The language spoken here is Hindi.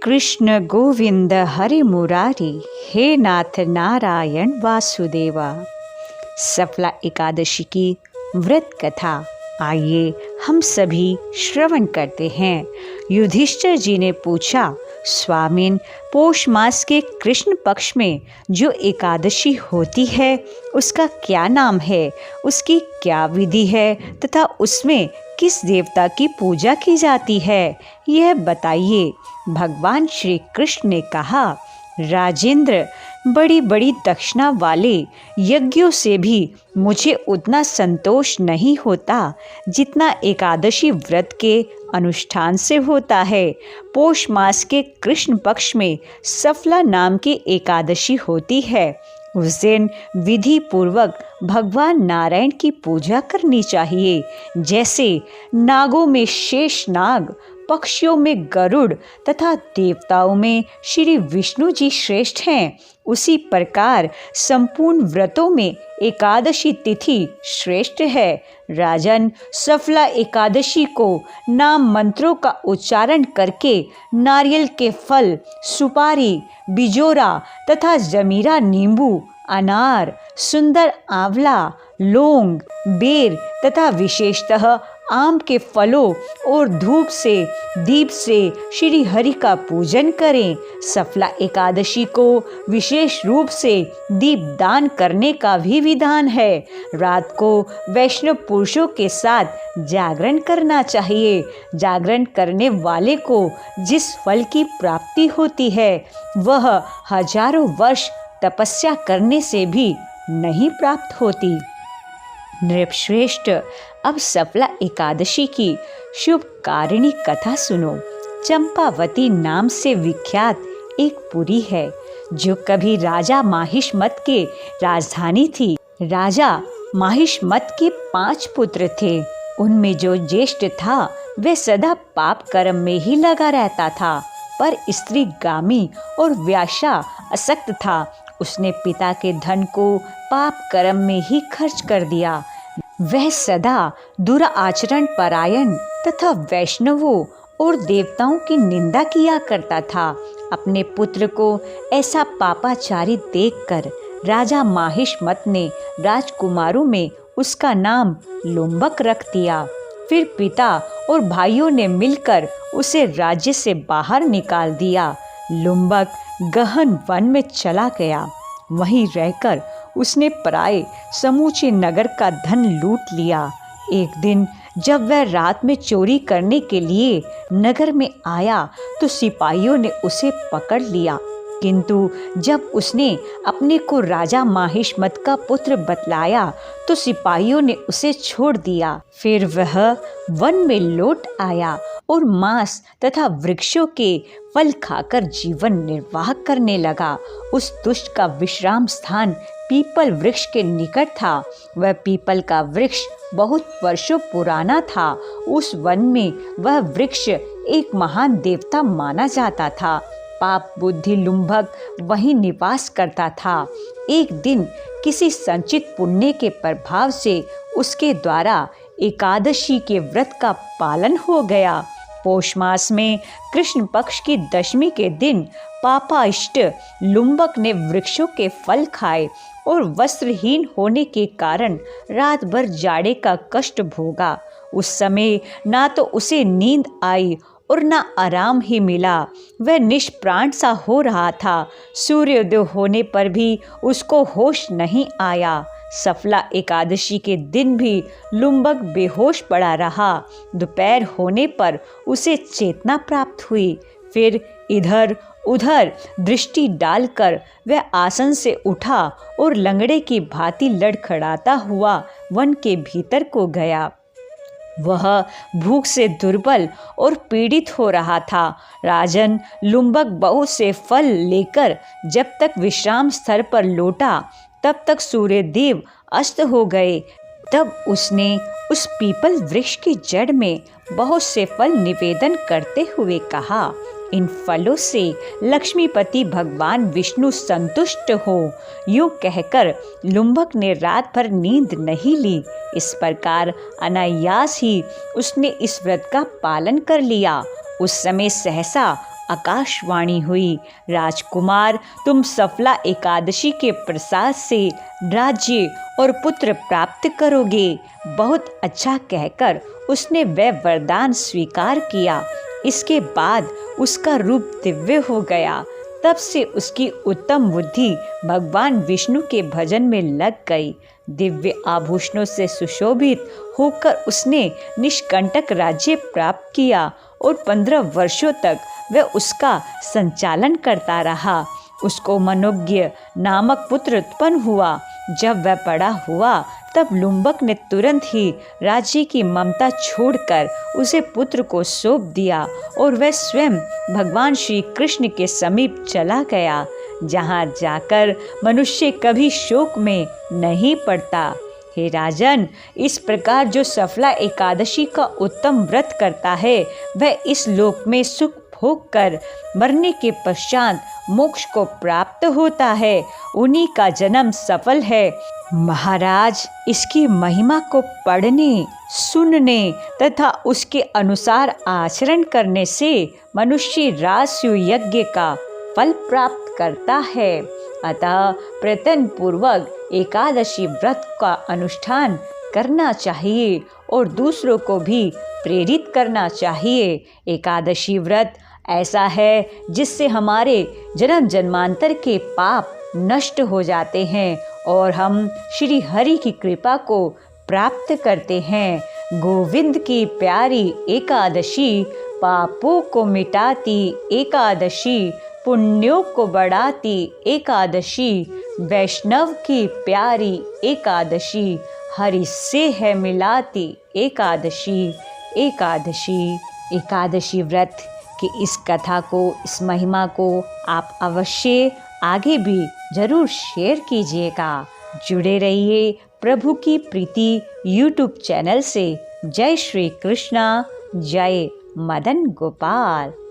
कृष्ण गोविंद हरि मुरारी, हे नाथ नारायण वासुदेवा। सफला एकादशी की व्रत कथा आइए हम सभी श्रवण करते हैं। युधिष्ठिर जी ने पूछा, स्वामिन, पौष मास के कृष्ण पक्ष में जो एकादशी होती है उसका क्या नाम है, उसकी क्या विधि है तथा उसमें किस देवता की पूजा की जाती है, यह बताइए। भगवान श्री कृष्ण ने कहा, राजेंद्र, बड़ी बड़ी दक्षिणा वाले यज्ञों से भी मुझे उतना संतोष नहीं होता जितना एकादशी व्रत के अनुष्ठान से होता है। पौष मास के कृष्ण पक्ष में सफला नाम की एकादशी होती है। उस दिन विधि पूर्वक भगवान नारायण की पूजा करनी चाहिए। जैसे नागों में शेष नाग, पक्षियों में गरुड़ तथा देवताओं में श्री विष्णु जी श्रेष्ठ हैं, उसी प्रकार संपूर्ण व्रतों में एकादशी तिथि श्रेष्ठ है। राजन, सफला एकादशी को नाम मंत्रों का उच्चारण करके नारियल के फल, सुपारी, बिजोरा तथा जमीरा नींबू, अनार, सुंदर आंवला, लौंग, बेर तथा विशेषतः आम के फलों और धूप से, दीप से श्री हरि का पूजन करें। सफला एकादशी को विशेष रूप से दीप दान करने का भी विधान है। रात को वैष्णव पुरुषों के साथ जागरण करना चाहिए। जागरण करने वाले को जिस फल की प्राप्ति होती है वह हजारों वर्ष तपस्या करने से भी नहीं प्राप्त होती। नृपश्रेष्ठ, अब सफला एकादशी की शुभ कारिणी कथा सुनो। चंपावती नाम से विख्यात एक पुरी है जो कभी राजा माहिष्मत के राजधानी थी। राजा माहिष्मत के 5 पुत्र थे। उनमें जो ज्येष्ठ था वह सदा पाप कर्म में ही लगा रहता था, पर स्त्री गामी और व्यासा असक्त था। उसने पिता के धन को पाप कर्म में ही खर्च कर दिया। वह सदा दुराचरण परायण तथा वैष्णवों और देवताओं की निंदा किया करता था। अपने पुत्र को ऐसा पापाचारी देखकर राजा माहिष्मत ने राजकुमारों में उसका नाम लुम्बक रख दिया। फिर पिता और भाइयों ने मिलकर उसे राज्य से बाहर निकाल दिया। लुम्बक गहन वन में चला गया। वहीं रहकर उसने पराए समूचे नगर का धन लूट लिया। एक दिन जब वह रात में चोरी करने के लिए नगर में आया तो सिपाहियों ने उसे पकड़ लिया, किंतु जब उसने अपने को राजा माहिष्मत का पुत्र बतलाया तो सिपाहियों ने उसे छोड़ दिया। फिर वह वन में लौट आया और मांस तथा वृक्षों के फल खाकर जीवन निर्वाह करने लगा। उस दुष्ट का विश्राम स्थान पीपल वृक्ष के निकट था। वह पीपल का वृक्ष बहुत वर्षों पुराना था। उस वन में वह वृक्ष एक महान देवता माना जाता था। पाप बुद्धि लुम्भक वहीं निवास करता था। एक दिन किसी संचित पुण्य के प्रभाव से उसके द्वारा एकादशी के व्रत का पालन हो गया। पौष मास में कृष्ण पक्ष की दशमी के दिन पापाइष्ट लुम्बक ने वृक्षों के फल खाए और वस्त्रहीन होने के कारण रात भर जाड़े का कष्ट भोगा। उस समय ना तो उसे नींद आई और न आराम ही मिला। वह निष्प्राण सा हो रहा था। सूर्योदय होने पर भी उसको होश नहीं आया। सफला एकादशी के दिन भी लुम्बक बेहोश पड़ा रहा। दोपहर होने पर उसे चेतना प्राप्त हुई। फिर इधर उधर दृष्टि डालकर वह आसन से उठा और लंगड़े की भांति लड़खड़ाता हुआ वन के भीतर को गया। वह भूख से दुर्बल और पीड़ित हो रहा था। राजन, लुम्बक बहुत से फल लेकर जब तक विश्राम स्थल पर लौटा तब तक सूर्यदेव अस्त हो गए। तब उसने उस पीपल वृक्ष की जड़ में बहुत से फल निवेदन करते हुए कहा, इन फलों से लक्ष्मीपति भगवान विष्णु संतुष्ट हो। यूं कहकर लुम्बक ने रात भर नींद नहीं ली। इस प्रकार अनायास ही उसने इस व्रत का पालन कर लिया। उस समय सहसा आकाशवाणी हुई, राजकुमार तुम सफला एकादशी के प्रसाद से राज्य और पुत्र प्राप्त करोगे। बहुत अच्छा कहकर उसने वह वरदान स्वीकार किया। इसके बाद उसका रूप दिव्य हो गया। तब से उसकी उत्तम बुद्धि भगवान विष्णु के भजन में लग गई। दिव्य आभूषणों से सुशोभित होकर उसने निष्कंटक राज्य प्राप्त किया और 15 वर्षों तक वह उसका संचालन करता रहा। उसको मनोज्ञ नामक पुत्र उत्पन्न हुआ। जब वह बड़ा हुआ तब लुम्बक ने तुरंत ही राज्य की ममता छोड़कर उसे पुत्र को सौंप दिया और वह स्वयं भगवान श्री कृष्ण के समीप चला गया, जहाँ जाकर मनुष्य कभी शोक में नहीं पड़ता। हे राजन, इस प्रकार जो सफला एकादशी का उत्तम व्रत करता है वह इस लोक में सुख भोग कर मरने के पश्चात मोक्ष को प्राप्त होता है। उन्हीं का जन्म सफल है। महाराज, इसकी महिमा को पढ़ने, सुनने तथा उसके अनुसार आचरण करने से मनुष्य राजसूय यज्ञ का फल प्राप्त करता है। अतः प्रयत्न पूर्वक एकादशी व्रत का अनुष्ठान करना चाहिए और दूसरों को भी प्रेरित करना चाहिए। एकादशी व्रत ऐसा है जिससे हमारे जन्म जन्मांतर के पाप नष्ट हो जाते हैं और हम श्री हरि की कृपा को प्राप्त करते हैं। गोविंद की प्यारी एकादशी पापों को मिटाती एकादशी, पुण्यों को बढ़ाती एकादशी, वैष्णव की प्यारी एकादशी, हरि से है मिलाती एकादशी। एकादशी एकादशी व्रत की इस कथा को, इस महिमा को आप अवश्य आगे भी जरूर शेयर कीजिएगा। जुड़े रहिए प्रभु की प्रीति YouTube चैनल से। जय श्री कृष्णा, जय मदन गोपाल।